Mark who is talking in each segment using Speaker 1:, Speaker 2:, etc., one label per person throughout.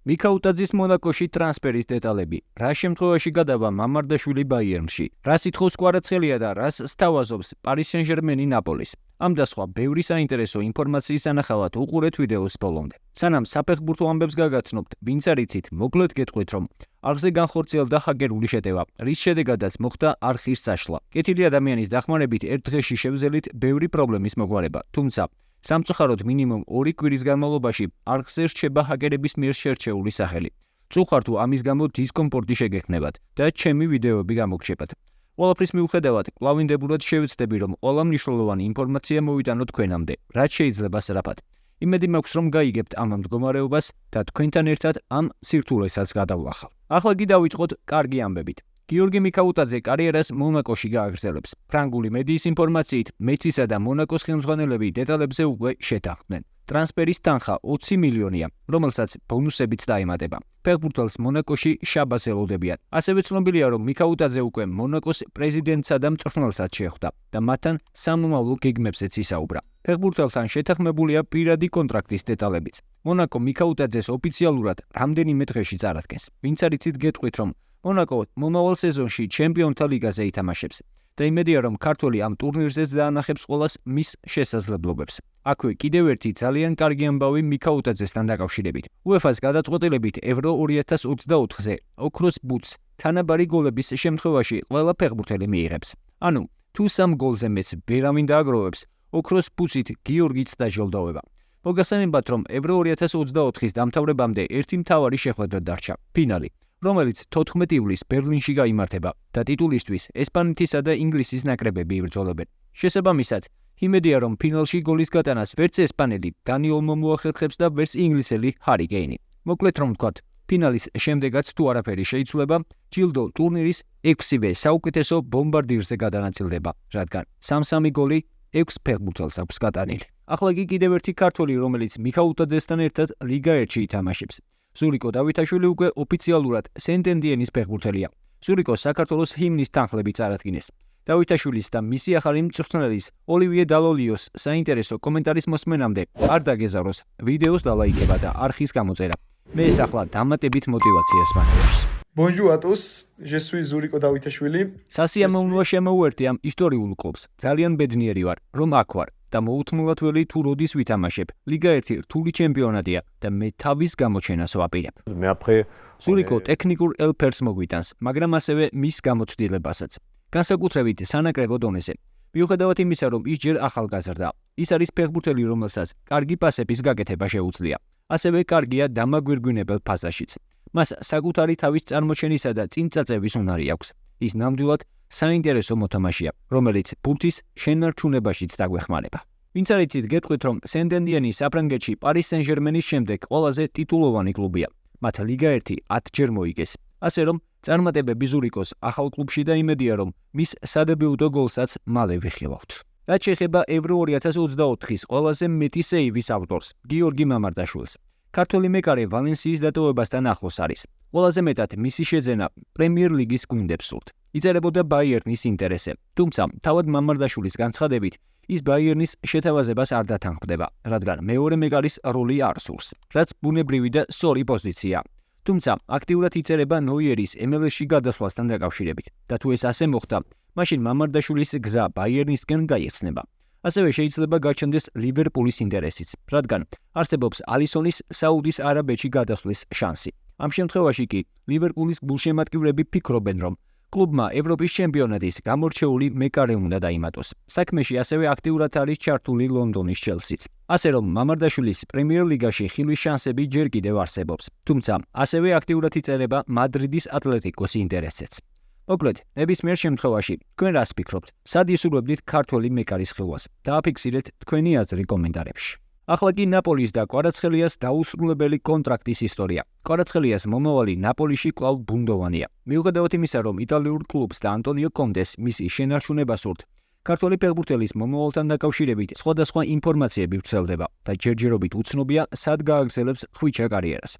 Speaker 1: მიქაუტაძის მონაკოში ტრანსფერის დეტალები. რა შემთხვევაში გადავა მამარდაშვილი ბაიერნში? რა სითხოვს კვარაცხელია და რას სთავაზობს პარის სენ-ჟერმენი ნაპოლის? ამ და სხვა ბევრი საინტერესო ინფორმაციის სანახავად უყურეთ ვიდეოს ბოლომდე. სანამ საფეხბურთო ამბებს გაგაცნობთ, ვინც არიცით, მოკლედ გეტყვით, რომ არხზე განხორციელდა ჰაკერული შეტევა, რის შედეგადაც მოხდა არხის წაშლა. კეთილი ადამიანის დახმარებით ერთ დღეში შევძელით ბევრი პრობლემის მოგვარება, თუმცა სამწუხაროდ მინიმუმ 2 კვირის განმავლობაში არხზე რჩება ჰაკერების მიერ შერჩეული სახელი. წუხარ თუ ამის გამო დისკომფორტი შეგექმნებათ და ჩემი ვიდეოები გამოგრჩებათ. ყველაფრის მიუხედავად, კვლავინდებურად შევეცდები, რომ ყველა მნიშვნელოვანი ინფორმაცია მოვიტანოთ თქვენამდე, რაც შეიძლება სწრაფად. იმედი მაქვს, რომ გაიგებთ ამ მდგომარეობას და თქვენთან ერთად ამ სირთულესაც გადავлахავ. ახლა კი დავიწყოთ კარგი ამბებით. გიორგი მიქაუტაძე კარიერას მონაკოში გააგრძელებს. ფრანგული მედიის ინფორმაციით, მეცისა და მონაკოს ხელმძღვანელები დეტალებზე უკვე შეთანხმდნენ. ტრანსფერის თანხა 20 მილიონია, რომელსაც ბონუსებიც დაემატება. ფეხბურთელს მონაკოში შაბას ელოდებიან. ასევე ცნობილია, რომ მიქაუტაძე უკვე მონაკოს პრეზიდენტსა და მწვრთნელსაც შეხვდა და მათთან სამომავლო გეგმებზეც ისაუბრა. ფეხბურთელთან შეთანხმებულია პირადი კონტრაქტის დეტალებიც. მონაკო მიქაუტაძეს ოფიციალურად რამდენიმე დღეში წარადგენს. ვინც არიცით, გეტყვით, რომ მონაკო მომავალ სეზონში ჩემპიონთა ლიგაზე ითამაშებს და იმედია, რომ ქართველი ამ ტურნირზეც დაანახებს ყველას მის შესაძლებლობებს. აქვე კიდევ ერთი ძალიან კარგი ამბავი მიქაუტაძესთან დაკავშირებით. UEFA-ს გადაწყვეტილებით ევრო 2024-ზე ოქროს ბუთს თანაბარი გოლების შემთხვევაში ყველა ფეხბურთელი მიიღებს. ანუ, თუ 3 გოლზე მეც ვერავინ დააგროვებს, ოქროს ბუთით გიორგიც დაჯილდოვება. მოგახსენებათ, რომ ევრო 2024-ის დამთავრებამდე ერთი მთავარი შეხვედრა დარჩა, ფინალი, რომელიც 14 ივლისს ბერლინში გაიმართება და ტიტულისთვის ესპანეთისა და ინგლისის ნაკრებები იბრძოლებენ. შესაბამისად, იმედია, რომ ფინალში გოლის გატანას ვერც ესპანელი დანი ოლმო მოახერხებს და ვერც ინგლისელი ჰარი კეინი. მოკლედ რომ ვთქვათ, ფინალის შემდეგაც თუ არაფერი შეიცვლება, ჯილდო ტურნირის 6-ვე საუკეთესო ბომბარდირზე გადანაწილდება, რადგან 3-3 გოლი 6 ფეხბურთელს აქვს გატანილი. ახლა კი კიდევ ერთი ქართველი, რომელიც მიქაუტაძესთან ერთად ლიგა 1-ში ითამაშებს. ზურიკო დავითაშვილი უკვე ოფიციალურად სენტენდიენის ფეხბურთელია. ზურიკოს საქართველოს ჰიმნის თანხლები წარადგინეს. დავითაშვილის და მისი ახალი მწვრთნელის ოლივიე დალოლიოს საინტერესო კომენტარის მოსმენამდე არ დაგეზავროს ვიდეოს დალაიკება და არხის გამოწერა. მე ეს ახლა დამატებით мотивაციას მასწავლებს.
Speaker 2: Bonjour à tous, je suis Zuriko Davitaშვილი.
Speaker 1: სასიამოვნოა შემოვერთი ამ ისტორიულ კლუბს. ძალიან ბედნიერი ვარ, რომ აქ ვარ და მოუთმობთ ველი თუ როდის ვითამაშებ. ლიგა 1 რთული ჩემპიონატია და მე თავის გამოჩენას ვაპირებ. ზურიკო ტექნიკურ ელფერს მოგვიტანს, მაგრამ ასევე მის გამოცდილებასაც. განსაკუთრებით სანაკრებო დონეზე. მიუხედავად იმისა, რომ ის ჯერ ახალგაზრდა, ის არის ფეხბურთელი, რომელსაც კარგი პასების გაკეთება შეუძლია. ასევე კარგია დამაგვირგვინებელ ფაზაშიც. მას საკუთარი თავის წარმოჩენისა და წინწაწევის უნარი აქვს. ის ნამდვილად საინტერესო მოთამაშეა, რომელიც ბურთის შენარჩუნებაშიც დაგვეხმარება. ვინც არიცით, გეტყვით, რომ სენტენდიენი საფრანგეთში პარის სენ-ჟერმენის შემდეგ ყველაზე ტიტულოვანი კლუბია. მათ ლიგა 1 10 ჯერ მოიგეს. ასე რომ წარმატებები ზურიკოს ახალ კლუბში და იმედია, რომ მის სადებიუტო გოლსაც მალე ვიხილავთ. რაც შეეხება ევრო 2024-ის ყველაზე მეტი სეივის ავტორს, გიორგი მამარდაშვილს. ქართველი მეკარე ვალენსიის დატოვებასთან ახლოს არის. ყველაზე მეტად მისი შეძენა პრემიერ ლიგის გუნდებს სურთ. იწერებოდა ბაიერნის ინტერესზე. თუმცა, თავად მამარდაშვილის განცხადებით, ის ბაიერნის შეთავაზებას არ დათანხმდება, რადგან მეორე მეკარის როლი არ სურს, რაც ბუნებრივი და სწორი პოზიცია. თუმცა, აქტიურად იწერება ნოიერის MLS-ში გადასვლასთან დაკავშირებით და თუ ეს ასე მოხდა, მაშინ მამარდაშვილის გზა ბაიერნისკენ გაიხსნება. ასევე შეიძლება გაჩნდეს ლივერპულის ინტერესიც, რადგან არსებობს ალისონის საუდის არაბეთში გადასვლის შანსი. ამ შემთხვევაში კი ლივერპულის გულშემატკივრები ფიქრობენ, რომ კლუბმა ევროპის ჩემპიონატის გამორჩეული მეკარე უნდა დაიმატოს. საქმეში ასევე აქტიურად არის ჩართული ლონდონის ჩელსიც. ასე რომ მამარდაშვილის პრემიერ ლიგაში ხილვის შანსები ჯერ კიდევ არსებობს. თუმცა, ასევე აქტიურად იწერება მადრიდის ატლეტიკოს ინტერესიც. მოკლედ, ნებისმიერ შემთხვევაში, თქვენ რას ფიქრობთ? სად ისურვებდით ქართველი მეკარის ხილვას? დააფიქსირეთ თქვენი აზრი კომენტარებში. ახლა კი ნაპოლის და კვარაცხელიას დაუსრულებელი კონტრაქტის ისტორია. კვარაცხელიას მომავალი ნაპოლიში კვლავ ბუნდოვანია. მიუხედავად იმისა, რომ იტალიურ კლუბს და ანტონიო კონტეს მისი შენარჩუნება სურთ, ქართველი ფეხბურთელის მომავალთან დაკავშირებით სხვადასხვა ინფორმაციები ვრცელდება და ჯერჯერობით უცნობია, სად გააგრძელებს ხვიჩა კარიერას.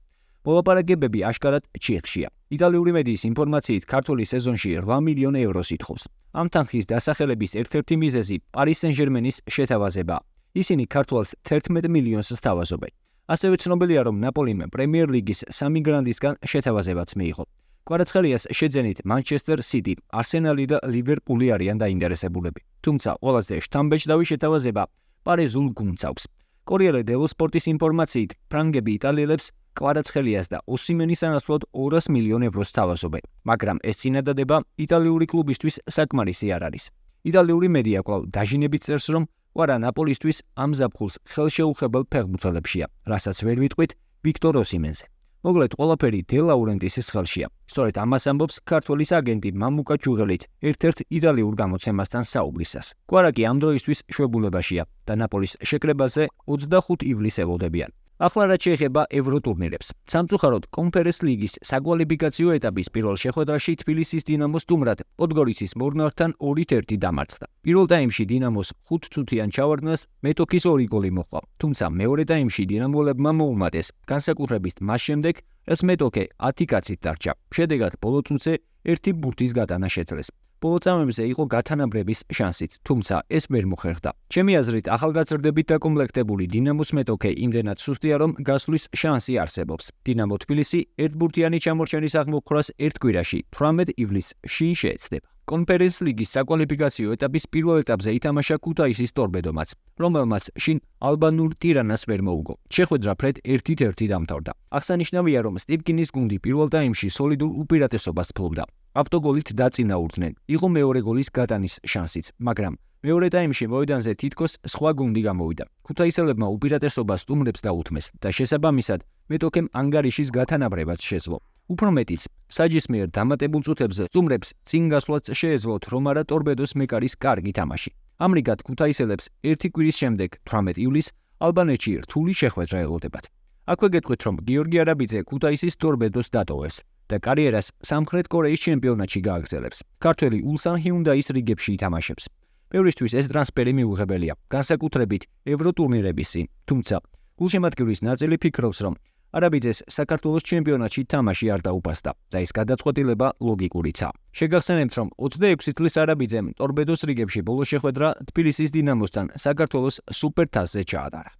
Speaker 1: მოლაპარაკებები აშკარად ჩიხშია. იტალიური მედიის ინფორმაციით, ქართველი სეზონში 8 მილიონ ევროს ითხოვს. ამ თანხის დასახელების ერთ-ერთი მიზეზი პარის სენ-ჟერმენის შეთავაზებაა. ისინი ქართველს 11 მილიონს სთავაზობენ. ასევე ცნობილია, რომ ნაპოლიმ პრემიერ ლიგის 3 გრანდისგან შეთავაზებაც მიიღო. კვარაცხელიას შეძენით Manchester City, Arsenal და Liverpool არიან დაინტერესებულები. თუმცა ყველაზე შთამბეჭდავი შეთავაზება პარიზულ გუნდს აქვს. Corriere dello Sportის ინფორმაციით, ფრანგები იტალიელებს კვარაცხელიას და ოსიმენის ანაცვლოდ 200 მილიონ ევროს სთავაზობენ, მაგრამ ეს წინადადება იტალიური კლუბისთვის საკმარისი არ არის. იტალიური მედია კვლავ დაჟინებით წერს, რომ კვარა ნაპოლისთვის ამ ზაფხულს ხელშეუხებელ ფეხბურთელებშია, რასაც ვერ ვიტყვით ვიქტორ ოსიმენზე. მოგლეთ ყველაფერი დე ლაურენტისის ხელშია. სწორედ ამას ამბობს ქართველის აგენტი მამუკა ჯუღელიც ერთ-ერთ იტალიურ გამოცემასთან საუბრისას. კვარა კი ამ დროისთვის შვებულებაშია და ნაპოლის შეკრებაზე 25 ივლისს ელოდებიან. ახლა რაც შეეხება ევროტურნირებს. სამწუხაროდ კონფერენს ლიგის საკვალიფიკაციო ეტაპის პირველ შეხვედრაში თბილისის დინამოს სტუმრად პოდგორიცის მორნართან 2-1 დამარცხდა. პირველ ტაიმში დინამოს 5 წუთიან ჩავარდნას მეტოქის 2 გოლი მოჰყვა, თუმცა მეორე ტაიმში დინამოლებმა მოუმატეს, განსაკუთრებით მას შემდეგ, რაც მეტოქე 10 კაცით დარჩა. შედეგად ბოლო წუთზე 1 ბურთის გატანა შეძლეს. ბოლო წამებზე იყო გათანაბრების შანსით, თუმცა ეს ვერ მოხერხდა. ჩემი აზრით, ახალგაზრდებით დაკომპლექტებული დინამოს მეტოქე იმდენად სუსტია, რომ გასვლის შანსი არსებობს. დინამო თბილისი ერთბურთიანი ჩამორჩენის აღმოფხვრას ერთ კვირაში 18 ივლისში შეეცდება. კონფერენს ლიგის საკვალიფიკაციო ეტაპის პირველ ეტაპზე ითამაშა ქუთაისის ტორპედომაც, რომელმაც შინ ალბანურ ტირანას ვერ მოუგო. შეხვედრა ფრედ 1-1 დამთავრდა. აღსანიშნავია, რომ სტივკინის გუნდი პირველ ტაიმში სოლიდურ უპირატესობას ფლობდა. ავტოგოლით დაწინაურდნენ. იყო მეორე გოლის გატანის შანსიც, მაგრამ მეორე ტაიმში მოედანზე თითქოს სხვა გუნდი გამოვიდა. ქუთაისელებმა უპირატესობა სტუმრებს დაუთმეს და შესაბამისად მეტოქემ ანგარიშის გათანაბრებაც შეძლო. უფრო მეტიც, საჯის მიერ დამატებულ წუთებზე სტუმრებს წინ გასვლაც შეეძლოთ, რომ არა ტორპედოს მეკარის კარგი თამაში. ამრიგად ქუთაისელებს ერთი კვირის შემდეგ 18 ივლისს ალბანეთში რთული შეხვედრა ელოდებათ. აქვე გეტყვით, რომ გიორგი არაბიძე ქუთაისის ტორპედოს დატოვებს და კარიერას სამხრეთ კორეის ჩემპიონატში გააგრძელებს. ქართველი ულსან ჰიუნდაის რიგებში ითამაშებს. ბევრისთვის ეს ტრანსფერი მიუღებელია, განსაკუთრებით ევროტურნირების წინ, თუმცა გულშემატკივრის ნაწილი ფიქრობს, რომ არაბიძეს საქართველოს ჩემპიონატში თამაში არ დაუპასდა და ეს გადაწყვეტილება ლოგიკურიცაა. შეგახსენებთ, რომ 26 წლის არაბიძემ ტორპედოს რიგებში ბოლო შეხვედრა თბილისის დინამოსთან საქართველოს სუპერთასზე ჩაატარა.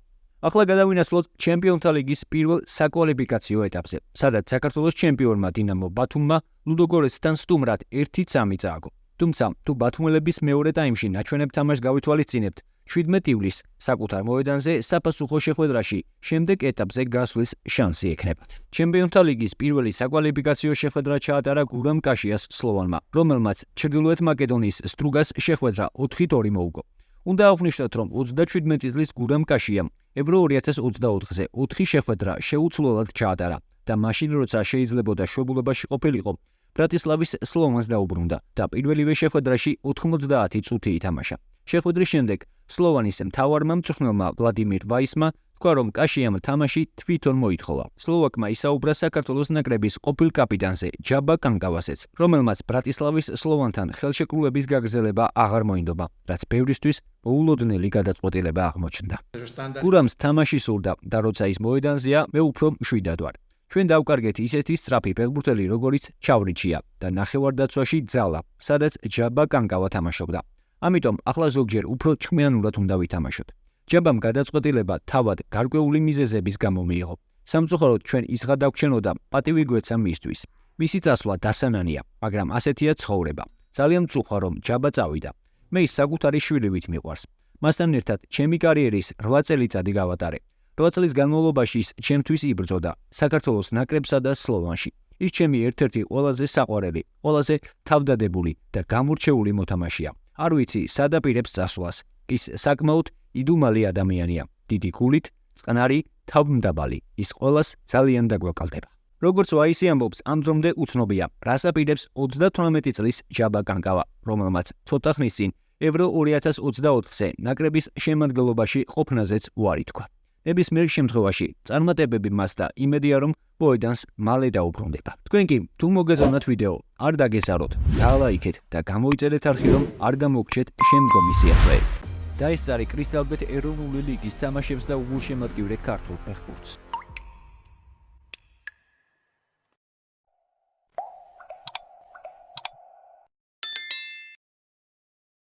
Speaker 1: ახლა გადავინაცვლოთ ჩემპიონთა ლიგის პირველ საკვალიფიკაციო ეტაპზე, სადაც საქართველოს ჩემპიონმა დინამო ბათუმმა ლუდოგორეცთან სტუმრად 1-3 წააგო. თუმცა, თუ ბათუმელების მეორე ტაიმში ნაჩვენებ თამაშს გავითვალისწინებთ, 17 ივლისს საკუთარ მოედანზე საფასუხო შეხვედრაში შემდეგ ეტაპზე გასვლის შანსი ექნებათ. ჩემპიონთა ლიგის პირველი საკვალიფიკაციო შეხვედრა ჩაატარა გურამ კაშიას სლოვანმა, რომელმაც ჩრდილოეთ მაკედონიის სტრუგას შეხვედრა 4-2 მოუგო. უნდა აღვნიშნოთ, რომ 37 წლის გურამ კაშიამ ევრო 2024-ზე 4 შეხვედრა შეუცვლელად ჩაატარა და მაშინ როცა შეიძლებოდა შვებულებაში ყოფილიყო, ბრატისლავის სლოვანს დაუბრუნდა და პირველივე შეხვედრაში 90 წუთი ითამაშა. შეხვედრის შემდეგ სლოვანის მთავარმა მწვრთნელმა ვლადიმირ ვაისმა თქვა, რომ კაშიამ თამაში თვითონ მოითხოვა. სლოვაკმა ისაუბრა საქართველოს ნაკრების ყოფილ კაპიტანზე ჯაბა კანკავასეც, რომელმაც ბრატისლავის სლოვანთან ხელშეკრულების გაგრძელება აღარ მოინდობა, რაც ბევრისთვის მოულოდნელი გადაწყვეტილება აღმოჩნდა. გურამს თამაში სურდა და როცა ის მოედანზეა, მე უფრო მშვიდად ვარ. ჩვენ დავკარგეთ ისეთი სწრაფი ფეხბურთელი, როგორიც ჩავრიჩია და ნახევარდაცვაში ძალა, სადაც ჯაბა კანკავა თამაშობდა. ამიტომ ახლა ზოგჯერ უფრო ჭკვიანურად უნდა ვითამაშოთ. ჯაბამ გადაწყვეტილება თავად გარკვეული მიზეზების გამო მიიღო. სამწუხაროდ ჩვენ ისღა დაგვრჩენოდა პატივი გვეცა მისთვის. მისი წასვლა დასანანია, მაგრამ ასეთია ცხოვრება. ძალიან მწუხარ, რომ ჯაბა წავიდა. მე ის საკუთარი შვილივით მიყვარს. მასთან ერთად ჩემი კარიერის 8 წელიწადი გავატარე. 8 წლის განმავლობაში ის ჩემთვის იბრძოდა საქართველოს ნაკრებსა და სლოვანში. ის ჩემი ერთ-ერთი ყველაზე საყვარელი, ყველაზე თავდადებული და გამორჩეული მოთამაშეა. არ ვიცი სად აპირებს წასვლას. ის საკმაოდ იდუმალი ადამიანია. დიდი გულით, წყნარი, თავმდაბალი. ის ყველას ძალიან დაგვაკალდება. როგორც ვაისი ამბობს, ამ დრომდე უცნობია, რას აპირებს 38 წლის ჯაბა კანკავა, რომელმაც ცოტა ხნის წინ ევრო 2024-ზე ნაკრების შემადგენლობაში ყოფნაზეც უარი თქვა. ნებისმიერ შემთხვევაში წარმატებები მას და იმედია, რომ მოედანს მალე დაუბრუნდება. თქვენ კი თუ მოგეზონათ ვიდეო, არ დაგესაროთ, დალაიქეთ და გამოიწერეთ არხი, რომ არ გამოგჩეთ შემდგომი სიახლეები. და ეს არის კრისტალბეთ ეროვნული ლიგის თამაშებს და უგულშემატკივრე ქართულ ფეხბურთს.